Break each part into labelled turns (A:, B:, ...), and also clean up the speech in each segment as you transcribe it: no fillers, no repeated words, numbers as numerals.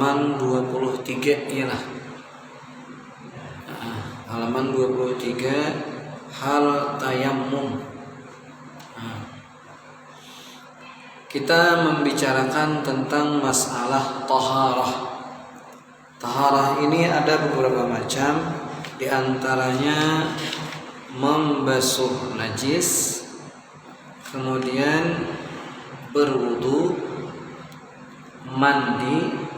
A: halaman 23 ialah halaman 23 hal tayammum. Kita membicarakan tentang masalah taharah. Taharah ini ada beberapa macam, di antaranya membasuh najis, kemudian berwudu, mandi.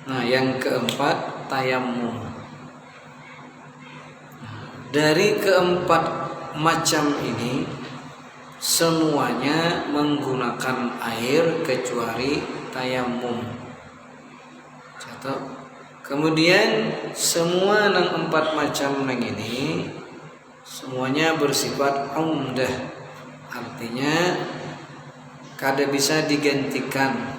A: Nah, yang keempat tayammum. Dari keempat macam ini semuanya menggunakan air kecuali tayammum. Satu. Kemudian semua yang empat macam yang ini semuanya bersifat umdah, artinya kada bisa digantikan,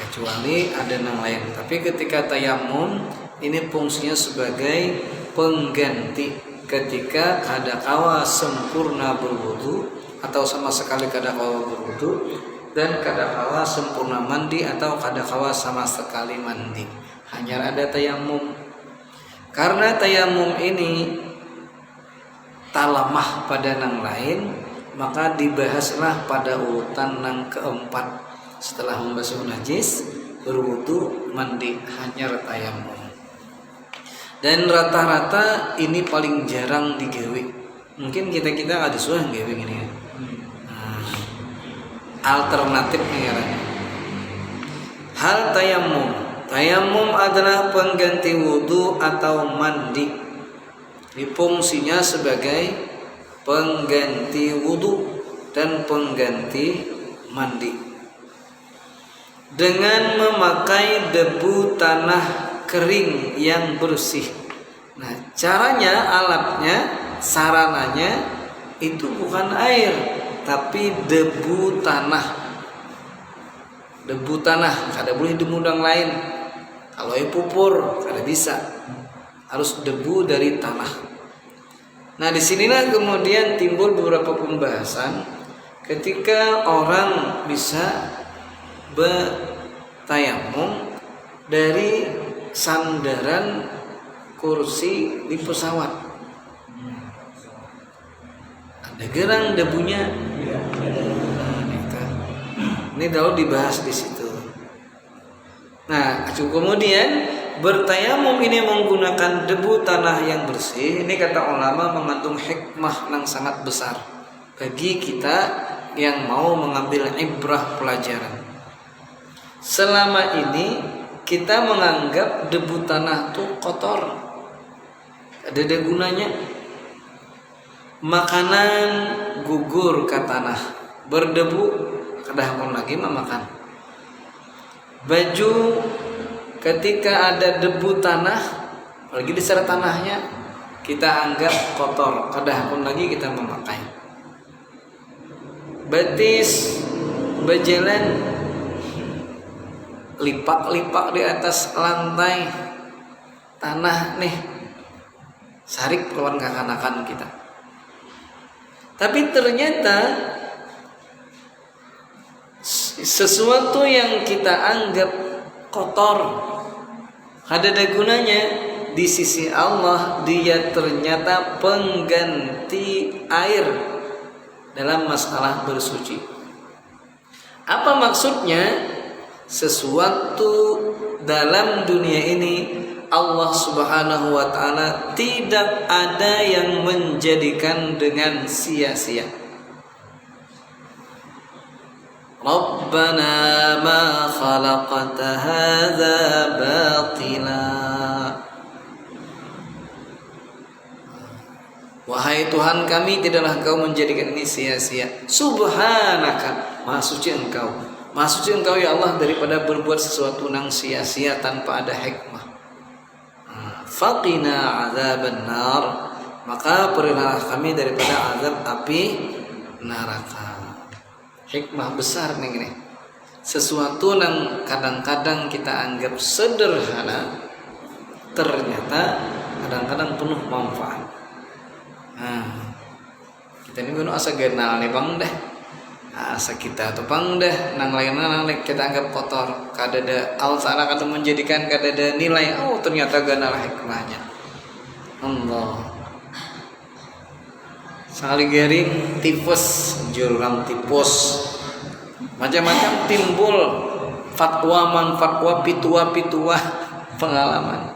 A: kecuali ada yang lain. Tapi ketika tayammum ini fungsinya sebagai pengganti ketika kada kawa sempurna berwudu atau sama sekali kada kawa berwudu, dan kada kawa sempurna mandi atau kada kawa sama sekali mandi, hanya ada tayammum. Karena tayammum ini talamah pada yang lain, maka dibahaslah pada urutan yang keempat. Setelah membasuh najis, berwudu, mandi, hanya tayammum. Dan rata-rata ini paling jarang digawe. Mungkin kita ada suah gawe gini ya. Alternatifnya ya. Hal tayammum. Tayammum adalah pengganti wudu atau mandi. Fungsinya sebagai pengganti wudu dan pengganti mandi. Dengan memakai debu tanah kering yang bersih. Nah, caranya, alatnya, sarananya itu bukan air, tapi debu tanah. Debu tanah, kada boleh demudang lain. Kalau pupur, kada bisa. Harus debu dari tanah. Nah, disinilah kemudian timbul beberapa pembahasan ketika orang bisa bertayamum dari sandaran kursi di pesawat. Ada gerang debunya. Ini dahulu dibahas di situ. Nah, kemudian bertayamum ini menggunakan debu tanah yang bersih. Ini kata ulama mengandung hikmah yang sangat besar bagi kita yang mau mengambil ibrah pelajaran. Selama ini kita menganggap debu tanah itu kotor, ada gunanya. Makanan gugur ke tanah, berdebu, kadah pun lagi makan. Baju ketika ada debu tanah, lagi diserah tanahnya, kita anggap kotor, kadah pun lagi kita memakai. Betis, berjalan lipak-lipak di atas lantai tanah nih, sarik keluar kekanakan kita. Tapi ternyata sesuatu yang kita anggap kotor, ada gunanya di sisi Allah, dia ternyata pengganti air dalam masalah bersuci. Apa maksudnya? Sesuatu dalam dunia ini Allah Subhanahu wa ta'ala tidak ada yang menjadikan dengan sia-sia. Rabbana ma khalaqta hadza batila. Wahai Tuhan kami, tidaklah Engkau menjadikan ini sia-sia. Subhanaka, Maha suci Engkau. Maha suci Engkau ya Allah daripada berbuat sesuatu yang sia-sia tanpa ada hikmah. Faqina azaban nar, maka peliharalah kami daripada azab api neraka. Hikmah besar nih ini. Sesuatu yang kadang-kadang kita anggap sederhana, ternyata kadang-kadang penuh manfaat. Kita ini asa genal nih bang deh. asa kita tuh pangdah nang lainna nang kita anggap kotor kadada Allah Ta'ala kata menjadikan kadada nilai ternyata ganal hikmahnya Allah sekali garing tipes jurang tipus macam-macam timbul fatwa pitua pengalaman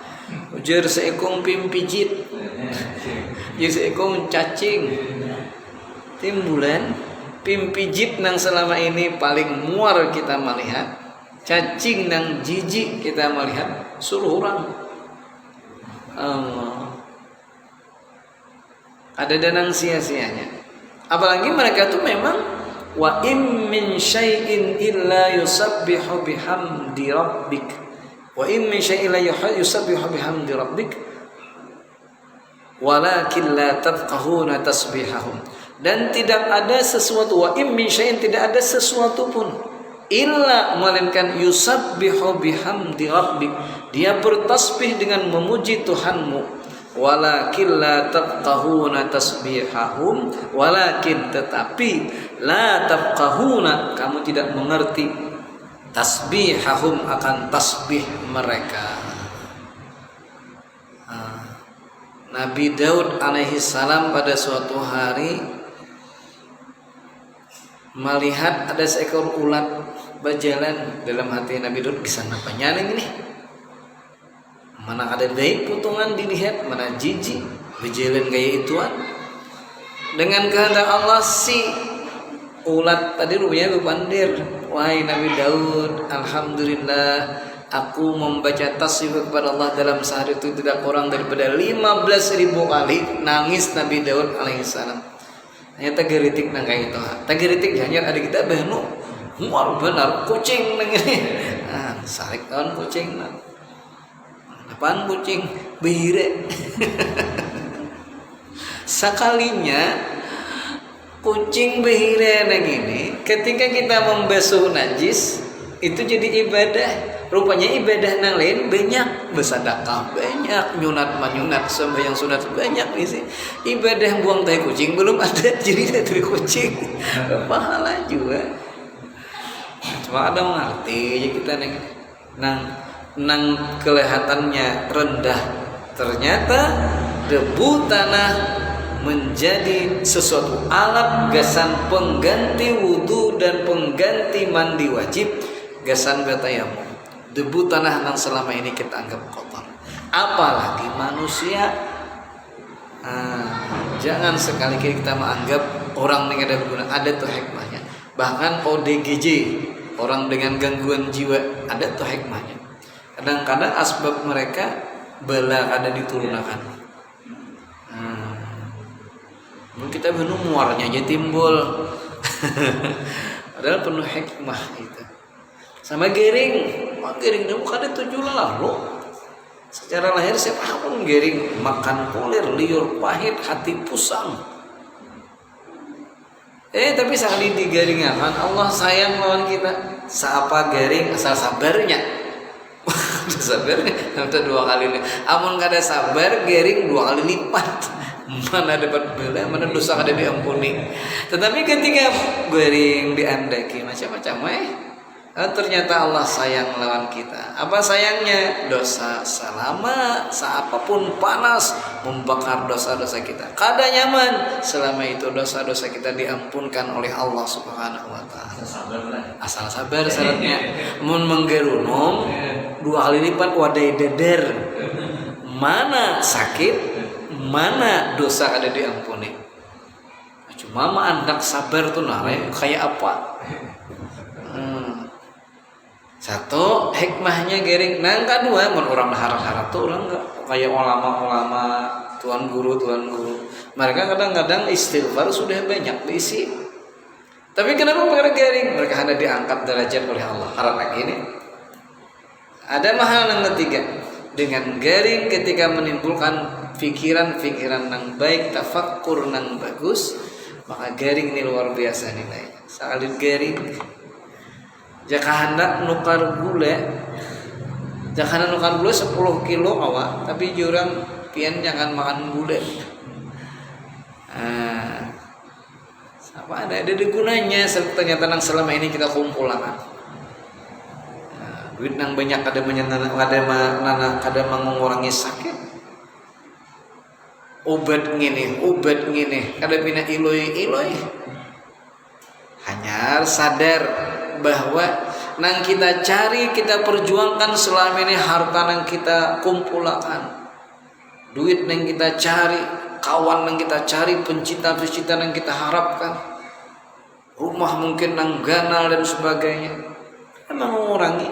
A: ujar seekong pimpijit jadi seekong cacing timbulan pimpijit nang selama ini paling muar kita melihat cacing nang jijik kita melihat suruh orang Allah ada danang sia-sianya apalagi mereka tuh memang wa im min syai'in illa yusabbihu bihamdi rabbik wa im min syai'in la yusabbihu bihamdi rabbik walakin la tafqahuna tasbihahum dan tidak ada sesuatu wa im min syai'in tidak ada sesuatu pun illa melainkan yusabbihu bihamdi rabbik dia bertasbih dengan memuji Tuhanmu walakin la tafqahuna tasbihahum walakin tetapi la tafqahuna kamu tidak mengerti tasbihahum akan tasbih mereka. Nabi Daud alaihi salam pada suatu hari melihat ada seekor ulat berjalan dalam hati Nabi Daud kisah apa nyaling ini mana ada baik putungan dilihat mana jijik berjalan kayak ituan dengan kehendak Allah si ulat tadi rupanya berpandir wahai Nabi Daud alhamdulillah aku membaca tasbih kepada Allah dalam sehari itu tidak kurang daripada 15.000 kali nangis Nabi Daud alaihissalam hanya tegeritik nang kayak itu tegeritik hanya ada kita benu muar benar kucing nang ini sarik tahun kucing nang depan kucing behire sekalinya kucing behire nang ini ketika kita membasuh najis itu jadi ibadah rupanya ibadah nang lain banyak bersedekah banyak nyunat sembahyang sunat banyak isi ibadah buang tai kucing belum ada jadi dari kucing pahala juga cuma ada mengerti kita nang kelihatannya rendah ternyata debu tanah menjadi sesuatu alat gasan pengganti wudu dan pengganti mandi wajib gasan batayamum debu tanah yang selama ini kita anggap kotor apalagi manusia jangan sekali-kali kita menganggap orang yang ada berguna ada tuh hikmahnya bahkan ODGJ orang dengan gangguan jiwa ada tuh hikmahnya kadang-kadang asbab mereka bala ada diturunkan kita benar muarnya aja timbul padahal penuh hikmah itu sama gering itu bukan ada tujuan lalu secara lahir siapa pun gering makan kulir liur pahit hati pusang tapi sekali digaringakan Allah sayang lawan kita siapa garing asal sabarnya sabarnya sampai 2 kali amun kada sabar garing 2 kali lipat mana dapat bela mana dosa kada diampuni tetapi ketika garing diandaki macam-macam ternyata Allah sayang lawan kita apa sayangnya dosa selama seapapun panas membakar dosa-dosa kita kada nyaman selama itu dosa-dosa kita diampunkan oleh Allah Subhanahu wa taala asal sabar syaratnya mun menggerunum 2 kali lipat wadai deder mana sakit mana dosa ada diampuni cuma anak sabar tuh kayak apa satu hikmahnya gering nang kedua mun orang harap-harap tuh orang enggak kayak ulama-ulama tuan guru mereka kadang-kadang istighfar sudah banyak diisi tapi kenapa mereka gering mereka hanya diangkat derajat oleh Allah harap lagi ini ada mahal yang ketiga dengan garing ketika menimbulkan pikiran-pikiran yang baik tafakkur yang bagus maka garing ini luar biasa nilai sekali garing jika hendak nukar gula 10 kilo awak tapi jurang pian jangan makan gula Apa ada gunanya ternyata nang selama ini kita kumpulan. Duit nang banyak kada mengurangi sakit. Obat ngene kada bina iloi. Hanya sadar bahwa nang kita cari, kita perjuangkan selama ini harta nang kita kumpulkan, duit nang kita cari, kawan nang kita cari, pencinta nang kita harapkan, rumah mungkin nang ganal dan sebagainya, emang mengurangi.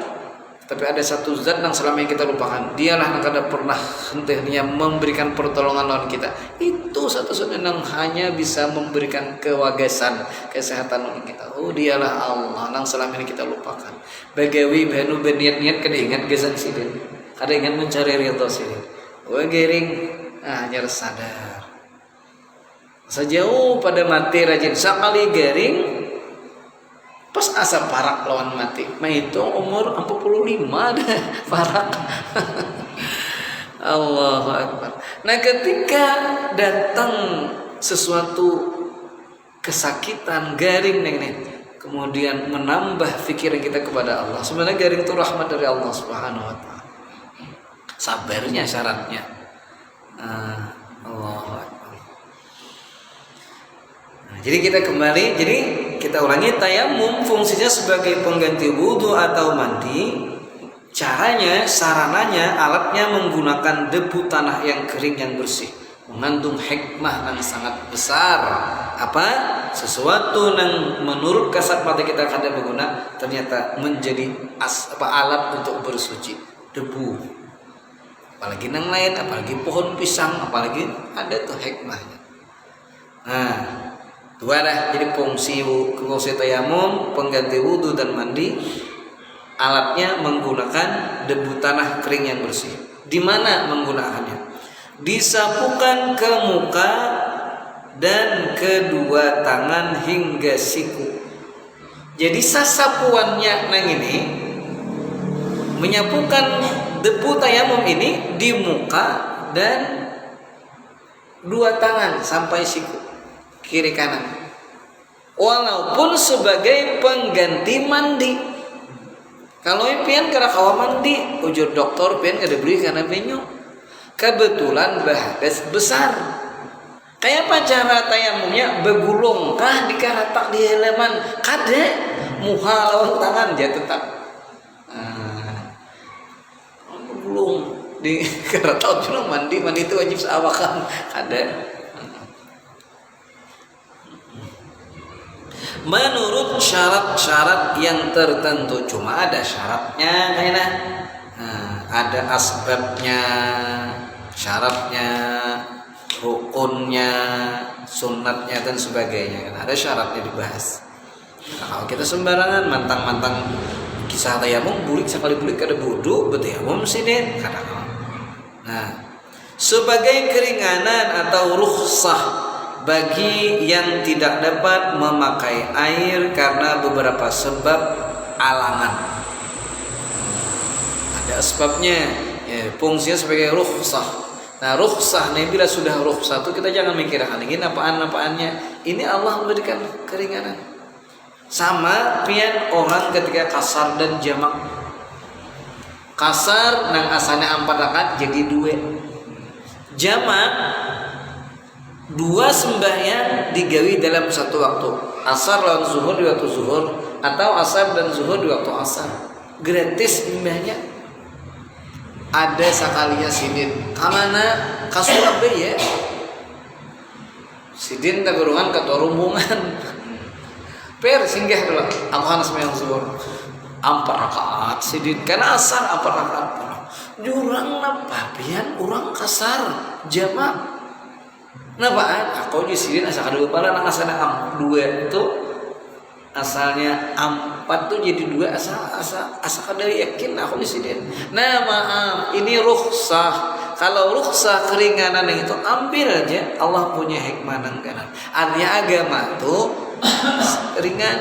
A: Tapi ada satu zat yang selama ini kita lupakan. Dialah yang kada pernah hentinya memberikan pertolongan lawan kita. Itu satu-satunya yang hanya bisa memberikan kewagasan, kesehatan lawan kita. Oh, dialah Allah yang selama ini kita lupakan. Bagawi banu berniat-niat kada ingat gesan sidin. Kada ingat mencari ridho sidin. Oh, gering hanya sadar. Sejauh pada mati rajin sekali gering. Pas asa parak lawan mati, mah itu umur 45 dah parak. Allahu Akbar. Nah, ketika datang sesuatu kesakitan, garing nih, kemudian menambah pikiran kita kepada Allah. Sebenarnya garing itu rahmat dari Allah Subhanahu wa taala. Sabarnya syaratnya. Allahu Akbar. Jadi kita kembali, kita ulangi, tayamum fungsinya sebagai pengganti wudhu atau mandi. Caranya, sarananya, alatnya menggunakan debu tanah yang kering yang bersih, mengandung hikmah yang sangat besar. Apa? Sesuatu yang menurut kasat mata kita kada berguna, ternyata menjadi alat untuk bersuci. Debu, apalagi nang lain, apalagi pohon pisang, apalagi ada tuh hikmahnya. Nah, dua dah. Jadi fungsi tayamum, pengganti wudhu dan mandi. Alatnya menggunakan debu tanah kering yang bersih. Di mana menggunakannya? Disapukan ke muka dan kedua tangan hingga siku. Jadi sasapuannya nang ini menyapukan debu tayamum ini di muka dan dua tangan sampai siku, kiri kanan, walaupun sebagai pengganti mandi. Kalau pian kara kawa mandi, ujur dokter pian kada beri karena benyo. Kebetulan bahadas besar. Kayak apa cara tayamumnya? Begulung kah dikaratak di halaman? Kada, muha lawan tangan dia tetap. Begulung di karatak cuma mandi itu wajib seawakan. Kada. Menurut syarat-syarat yang tertentu, cuma ada syaratnya kayaknya. Ada asbabnya, syaratnya, rukunnya, sunatnya dan sebagainya. Ada syaratnya dibahas. Nah, kalau kita sembarangan mantang-mantang kisah tayamum, bulik sekali bulik kada wudu, betayamum sidin kadang. Nah, sebagai keringanan atau rukhsah bagi yang tidak dapat memakai air karena beberapa sebab alangan. Ada sebabnya, ya, fungsinya sebagai rukhsah. Nah, rukhsah nih, bila sudah rukhsah itu kita jangan mikir ini apaan-apaannya. Ini Allah memberikan keringanan. Sama pian orang ketika kasar dan jamak. Kasar nang asalnya 4 rakaat jadi 2. Jamak 2 sembahyang digawi dalam satu waktu. Asar lawan zuhur di waktu zuhur, atau asar dan zuhur di waktu asar. Gratis imbahnya. Ada sakalinya sidin. Kamana kasur ya. Sidin tak beruang kata rumbungan. Per singgah dulu. Aku harus sembahyang zuhur 4 rakaat sidin. Karena asar 4 rakaat. Jurang napa pian urang kasar jamak. Napaan? Aku di sini asa kada kepala nang asalnya 2 itu asalnya 4 tuh jadi 2 asa kada yakin aku di sini. Nah, maaf, ini rukhsah. Kalau rukhsah keringanan yang itu ambil aja, Allah punya hikmah nang kanan. Artinya agama tuh ringan.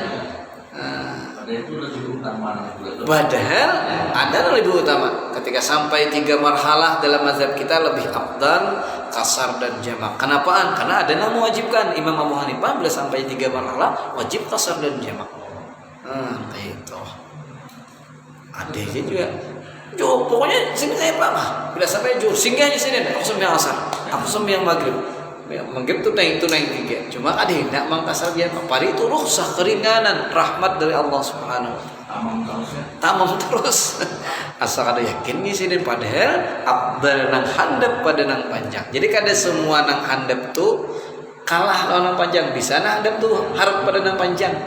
A: Padahal itu lebih utama. Padahal ada lebih utama. ketika sampai 3 marhalah dalam mazhab kita lebih afdal kasar dan jamak. Kenapaan? Karena ada yang mewajibkan. Imam Abu Hanifah bila sampai 3 marhalah wajib kasar dan jamak. Kayak itu. Ada juga. Jo, pokoknya sini saya Pak. Bila sampai jo, singgah di sini. Aku sembahyang asar, aku sembahyang maghrib. Maghrib itu naik 3. Cuma ada hendak mangkasar dia. Pari itu rukhsah, keringanan, rahmat dari Allah Subhanahu wa taala. Tamam terus. Asal ada yakin di sini padahal abdal nang handap pada nang panjang. Jadi kada semua nang handap tuh kalah kalau nang panjang. Bisa nang handap tuh harap pada nang panjang.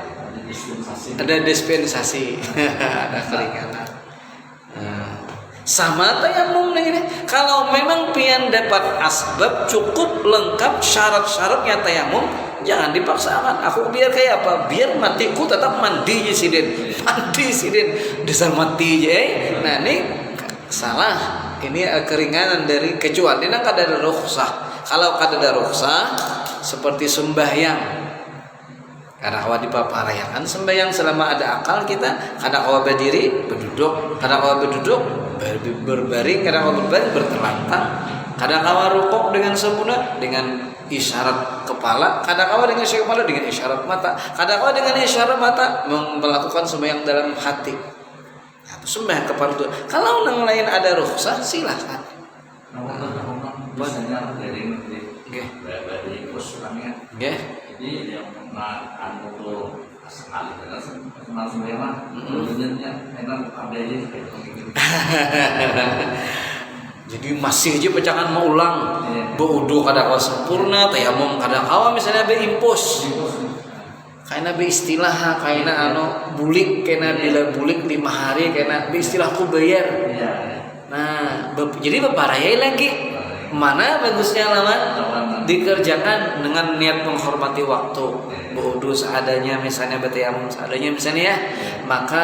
A: Ada dispensasi. Ada keringanan. Sama tayamum ini. Kalau memang pian dapat asbab cukup lengkap syarat-syaratnya tayamum, jangan dipaksakan. Aku biar kayak apa? Biar matiku tetap mandi sidin. Mandi sidin. Dasar mati je. Nah ini salah. Ini keringanan dari kecuali nang kada ada rukhsah. Kalau kada ada rukhsah seperti sembahyang. Karena kawa dipaparayakan sembahyang selama ada akal kita. Kada kawa berdiri berduduk, kada kawa berduduk berbaring, kada kawa berbaring berterlentang, kada kawa rukuk dengan sempurna dengan isyarat kepala, kada kawa dengan isyarat kepala dengan isyarat mata, kada kawa dengan isyarat mata melakukan sembahyang dalam hati. Nah, itu sembahyang kepala itu. Kalau yang lain ada rukhsah silahkan.
B: Jadi yang anu tuh sekali dengan senang sembahyang enak ada aja kayak gitu.
A: Jadi masih aja pecahan mau ulang. Beudu kada kawa sempurna, tayamum kada kawa misalnya be impus. Kaina be istilah kaina anu bulik kena bila bulik 5 hari kena be istilahku bayar. Nah, jadi beparayai lagi. Mana bagusnya lawan dikerjakan dengan niat menghormati waktu. Beudu seadanya misalnya betayamum seadanya misalnya ya, maka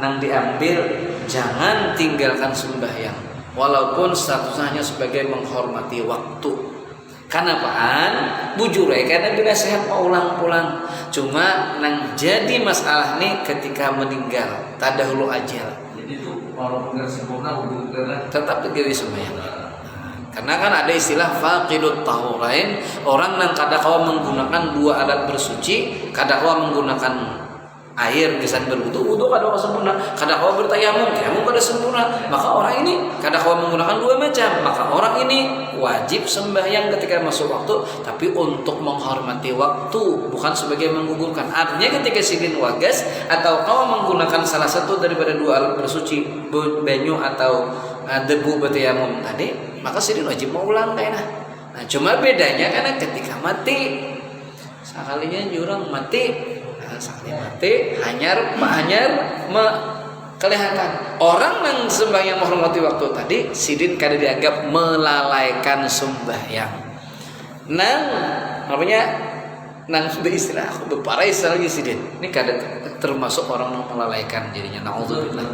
A: nang diambil jangan tinggalkan sembahyang walaupun statusnya hanya sebagai menghormati waktu. Kenapaan? Bujure karena bila sehat mau ulang pulang. Cuma nang jadi masalah nih ketika meninggal tadahulu ajal.
B: Jadi itu walaupun enggak sempurna wudu
A: tetap digawe sembahyang. Karena kan ada istilah faqidut tahurain, orang yang kada kawa menggunakan 2 alat bersuci, kada kawa menggunakan air misalnya berwudu, wudu kada kawa sempurna, kada kawa bertayamum, tayamum kada sempurna. Maka orang ini kada kawa menggunakan 2 macam. Maka orang ini wajib sembahyang ketika masuk waktu, tapi untuk menghormati waktu, bukan sebagai menggugurkan. Artinya ketika sidin wagas atau kawa menggunakan salah satu daripada 2 alat bersuci, banyu atau debu bertayamum tadi, maka sidin wajib mau ulang kayaknya. Nah cuma bedanya karena ketika mati sekalinya jurang mati, sekali mati hanyar kelihatan orang yang sembahyang menghormati waktu tadi sidin kada dianggap melalaikan sembahyang. Nang namanya nang beristilah aku beparai lagi sidin. Ini kada termasuk orang yang melalaikan dirinya. Nauzubillah.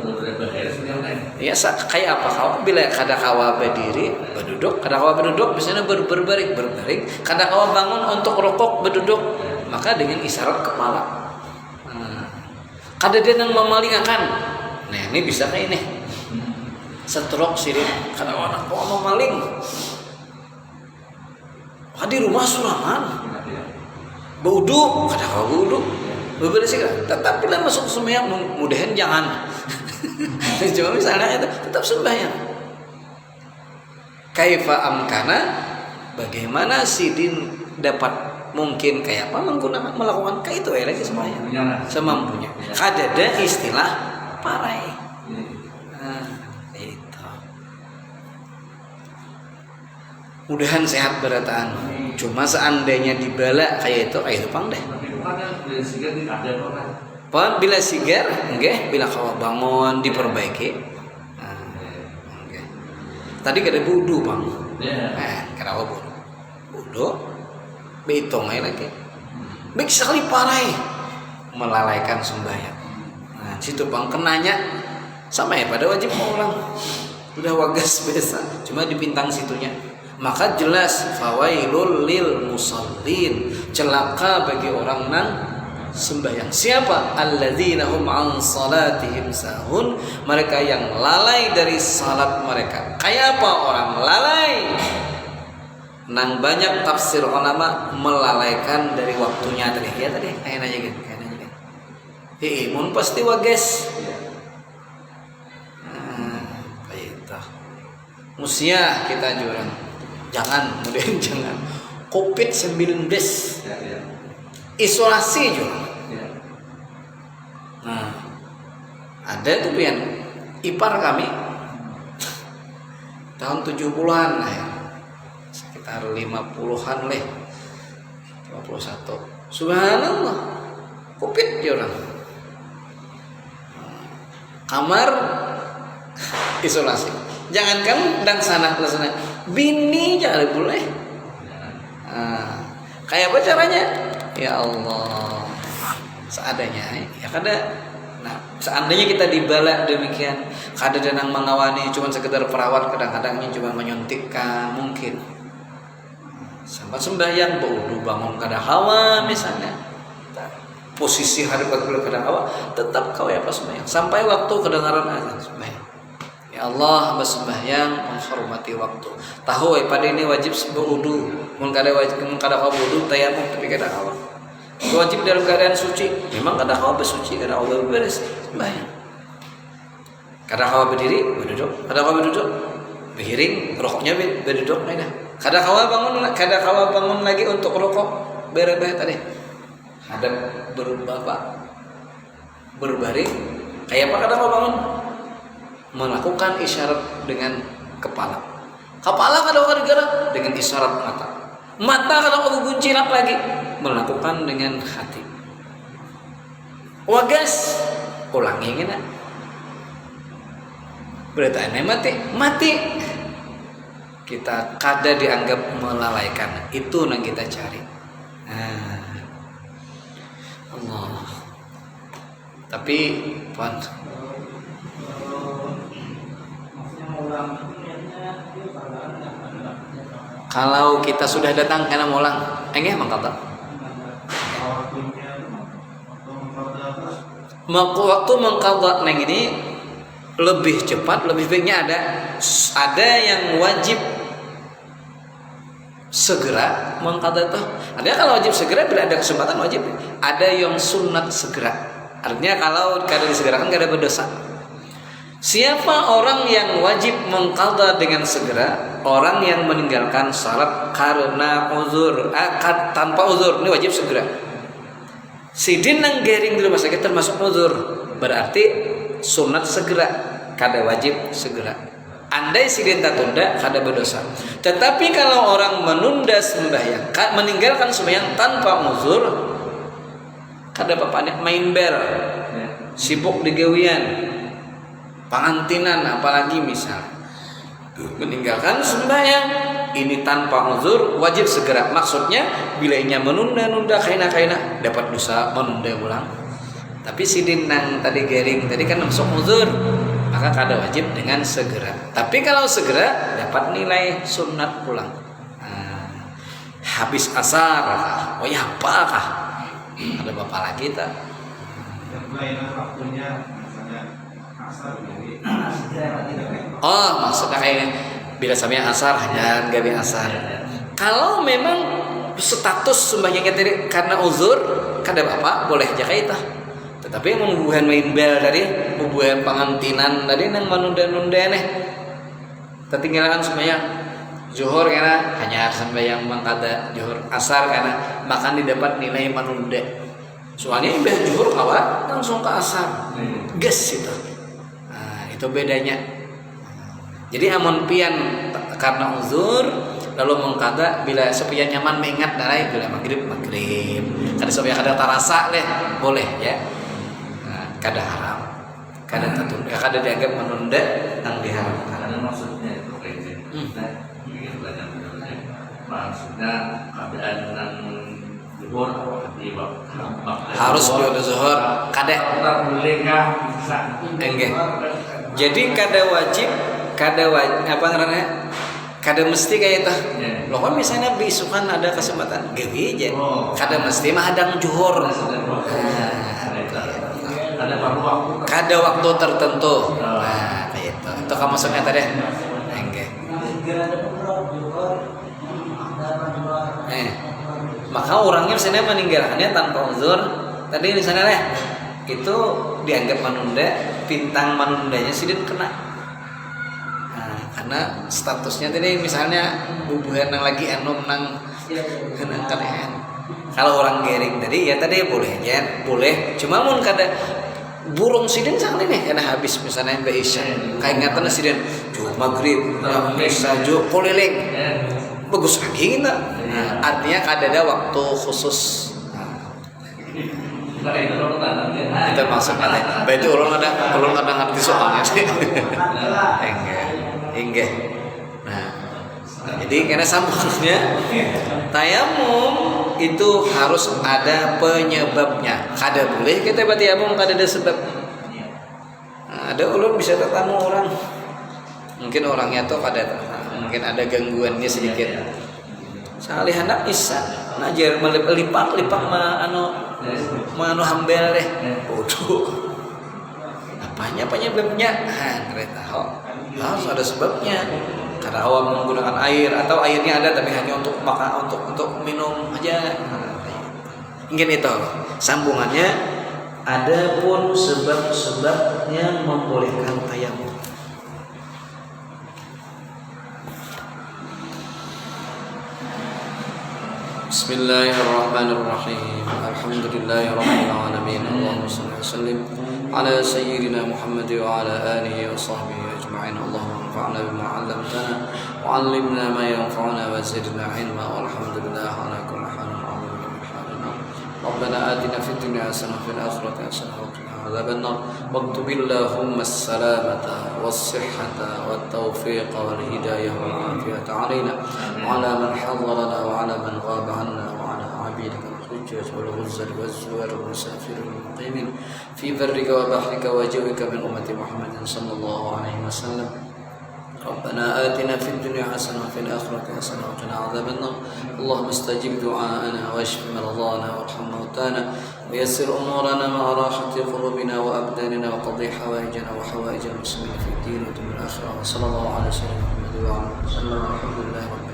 A: Ya kayak apa kawa bila kada kawa berdiri berduduk, kada kawa berduduk biasanya berbaring, kada kawa bangun untuk rukuk berduduk, maka dengan isyarat kepala. Kada dia nang memalingakan. Nah, ini bisa kayak ini. Setrok sidin kada kawa memaling. Di rumah suraman. Wudu, kada kawa wudu. Bebersih kan? Tetap bila masuk sembahyang mudahan jangan. Cuma misalnya itu tetap sembahyang. Kaifa amkana? Bagaimana sidin dapat mungkin kayak apa melakukan kayak itu lagi sembahyang semampunya. Kada ada istilah parai. Nah, itu. Mudahan sehat berataan. Cuma seandainya dibala kayak itu pang deh. Bila sigar, enggak, bila kawa bangun diperbaiki. Okay. Tadi kada wudu bang, kada wudu, behitung lagi, baik sekali parai, melalaikan sembahyang. Nah, situ bang kenanya sama ya pada wajib ulang, udah wagas biasa, cuma dipintang situnya. Maka jelas fawailul lil musallin, celaka bagi orang nang sembahyang. Siapa? Alladzina hum an salatihim sahun, mereka yang lalai dari salat mereka. Kayak apa orang lalai? Nang banyak tafsir ulama melalaikan dari waktunya tadi. Ya tadi kayak nanya gitu, mun pasti wages. Itu. Musia kita jurang. Jangan, kemudian jangan. COVID-19. Isolasi juga. Nah, ada tuh pian ipar kami tahun 70-an lah ya. Sekitar 50-an leh. 51. Subhanallah. Covid dia orang. Kamar isolasi. Jangankan dan sana. Bini jangan boleh. Kayak apa caranya? Ya Allah, seadanya. Ya kada. Nah, seandainya kita dibalak demikian, kada danang mengawani, cuma sekedar perawat, kadang-kadangnya cuma menyuntikkan mungkin. Sampai sembahyang, baru bangun kada hawa misalnya. Posisi hadap kada hawa, tetap kau ya pas sembahyang. Sampai waktu kedengaran azan sembahyang. Ya Allah, bersembahyang menghormati waktu. Tahu pada ini wajib berwudu. Mun kada hawa wudu tayamum tapi kada hawa. Wajib dalam keadaan suci. Memang kada hawa bersuci, kada hawa beres sembahyang. Kada hawa berdiri, berduduk. Kada hawa berduduk, berhiring, rokoknya berduduk nah. Kada hawa bangun lagi untuk rokok. Berebeh tadi. Hadap berbaring. Kayak apa kada hawa bangun? Melakukan isyarat dengan kepala. Kepala kadang gerak dengan isyarat mata. Mata kadang guncilat lagi melakukan dengan hati. Wagas ulangi gini. Beritanya mati. Kita kada dianggap melalaikan. Itu yang kita cari. Allah. Tapi Puan, kalau kita sudah datang karena molang, enggak mengkata. Waktu mengkata neng ini lebih cepat, lebih baiknya ada yang wajib segera mengkata itu. Ada kalau wajib segera bila ada kesempatan wajib. Ada yang sunat segera. Artinya kalau kada disegerakan kada berdosa. Siapa orang yang wajib mengqadha dengan segera? Orang yang meninggalkan salat karena uzur, tanpa uzur, ini wajib segera. Sidin nang gering di rumah sakit termasuk uzur, berarti sunat segera, kada wajib segera. Andai sidin tertunda, kada berdosa. Tetapi kalau orang menunda sembahyang, meninggalkan sembahyang tanpa uzur, kada apa-apa, main bel, sibuk di gawian, pengantinan, apalagi misal meninggalkan sembahyang ini tanpa uzur wajib segera. Maksudnya bila inya menunda-nunda kaina dapat dosa menunda ulang. Tapi sidin nang tadi gering tadi kan masuk uzur, maka kada wajib dengan segera. Tapi kalau segera dapat nilai sunat pulang. Habis asar oh ya apakah ada bapak lagi tak?
C: Yang lain waktunya misalnya asar
A: maksudnya kayak bila sampai asar dan gabi asar. Kalau memang status sembahyangnya tadi karena uzur, kada apa boleh aja kaita. Tetapi membuahan main bel tadi, membuahan pengantinan tadi nang menunda-nunda nih. Ketinggalan sembahyang zuhur karena hanya sembahyang mangkada zuhur, asar karena makan didapat nilai menunda. Soalnya ibadah zuhur kawan langsung ke asar. Gas itu. Itu bedanya. Jadi amun pian karena uzur lalu mengkata bila sepian nyaman mengingat darai bila maghrib kada supaya kada tarasa leh boleh ya. Kada haram, kada tertunda, kada dianggap menunda yang diharamkan.
B: Karena maksudnya itu maksudnya keadaan yang zuhur di
A: harus di zuhur kada
B: bolehkah bisa
A: enggak. Jadi kada wajib apa namanya Kada mesti kayak itu.
B: Ya.
A: Loh kan misalnya besokan ada kesempatan gawe aja.
C: Oh.
A: Kada mesti mah hadang juhur.
B: Ada waktu.
A: Kada waktu tertentu. Nah, kayak itu. Itu kamu maksudnya tadi. Enggak. Maka orangnya misalnya meninggalkannya tanpa uzur. Tadi misalnya itu dianggap menunda, bintang menundanya sidin kena. Karena statusnya tadi misalnya bubuhan yang lagi enom nang kalian. Kalau orang gering tadi ya tadi boleh ya boleh. Cuma mun kada burung sidin sang nih karena habis misalnya Mbak Isya kayak ingatan sidin juh maghrib bisa juh keliling bagus lagi kita. Artinya kada ada waktu khusus. Itu maksudnya. Berarti ulun ada ngerti soalnya sih. Enggak. Nah, jadi karena sambungnya tayamum itu harus ada penyebabnya. Kada boleh kita bertayamum kada ada sebab. Nah, ada ulun bisa tetamu orang. Mungkin orangnya tuh mungkin ada gangguannya sedikit. Salih anak isa najar melipak anu hambel deh. Bodoh. Apanya penyebabnya? Tahu. Harus ada sebabnya. Karena awam menggunakan air atau airnya ada tapi hanya untuk makan untuk minum aja. Ingin itu sambungannya. Ada pun sebab-sebab yang membolehkan tayamum. Bismillahirrahmanirrahim. Alhamdulillahirabbil alamin. Allahumma shalli wa sallim ala sayyidina Muhammad wa ala alihi wa sahbihi ajma'in. Allahumma anfa'na bima 'allamtana wa 'allimna ma yanfa'una wa zidna 'ilma. Walhamdulillah ala kulli halin. ربنا آتنا في الدنيا حسنة وفي الآخرة حسنة وقنا عذاب النار واكتب اللهم السلامة والصحة والتوفيق والهداية والعافية علينا وعلى من حضرنا وعلى من غاب عنا وعلى عبيدك الحجاج والغزل والزوار والمسافر المقيمين في برك وبحرك وجوك من أمة محمد صلى الله عليه وسلم. ربنا آتنا في الدنيا حسنة وفي الآخرة حسنة وقنا عذاب النار. اللهم استجب دعاءنا واشف مرضانا وارحم موتانا ويسر أمورنا مع راحة قلوبنا وأبداننا وقضي حوائجنا وحوائج المسلمين في الدين والدنيا والآخرة. وصلى الله على سيدنا محمد وعلى آله وسلم. الحمد لله رب